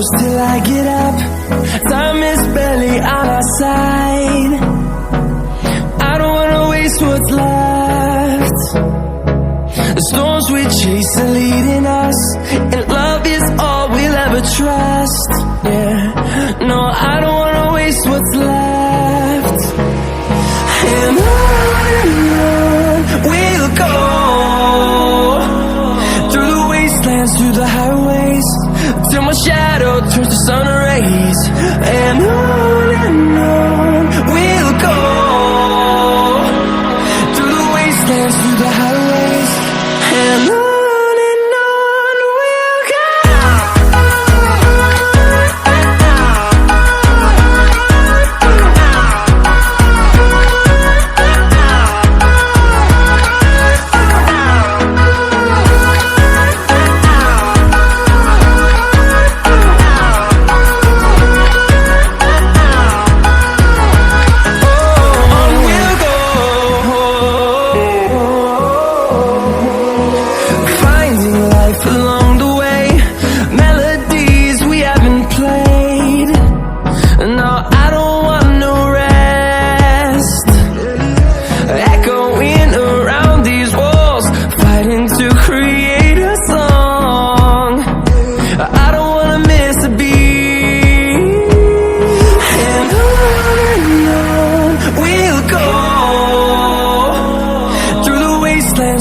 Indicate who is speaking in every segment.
Speaker 1: close till I get up. Time is barely on our side. I don't wanna waste what's left. The storms we chase are leading us, and love is all we'll ever trust. Yeah, no, I don't wanna waste what's left. And on we'll go, through the wastelands, through the highways, till my shadow turns to sun rays. And on we'll go, through the wastelands, through the highways, and on we'll go.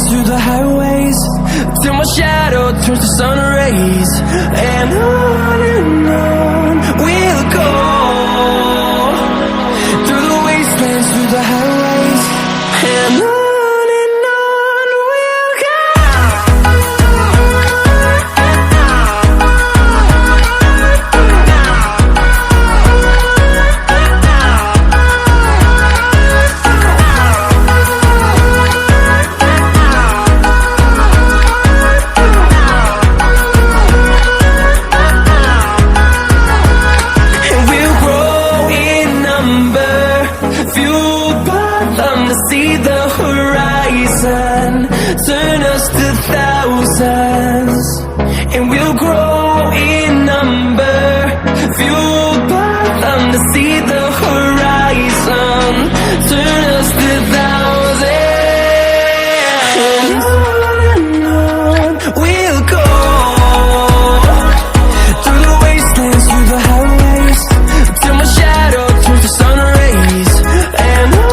Speaker 1: Through the highways, till my shadow turns to sun rays. And on we'll go, through the wastelands, through the highways, and on we'll go. See the horizon, turn us to thousands, and we'll grow in number, fueled by them. To see the horizon, turn us to thousands, and on we'll go, through the wastelands, through the highways, till my shadow turns to sun rays. And on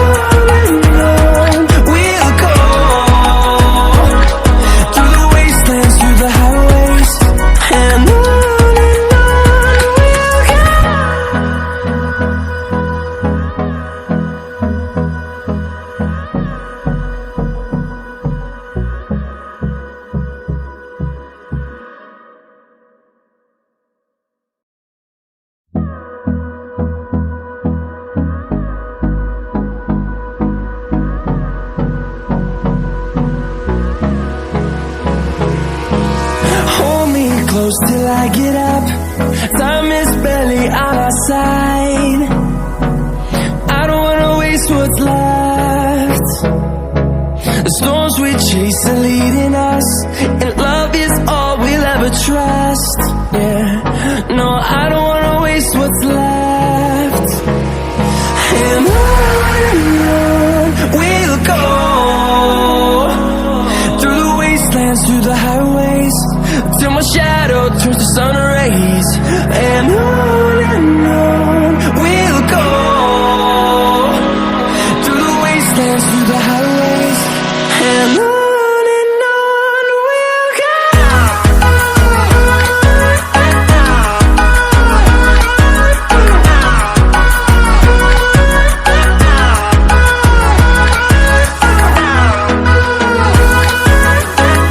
Speaker 1: close till I get up. Time is barely on our side. I don't wanna waste what's left. The storms we chase are leading us, and love is all we'll ever trust. Yeah, no, I don't wanna waste what's left. And on we'll go, through the wastelands, through the highways, till my shadow turns to sun rays. And on we'll go, through the wastelands, through the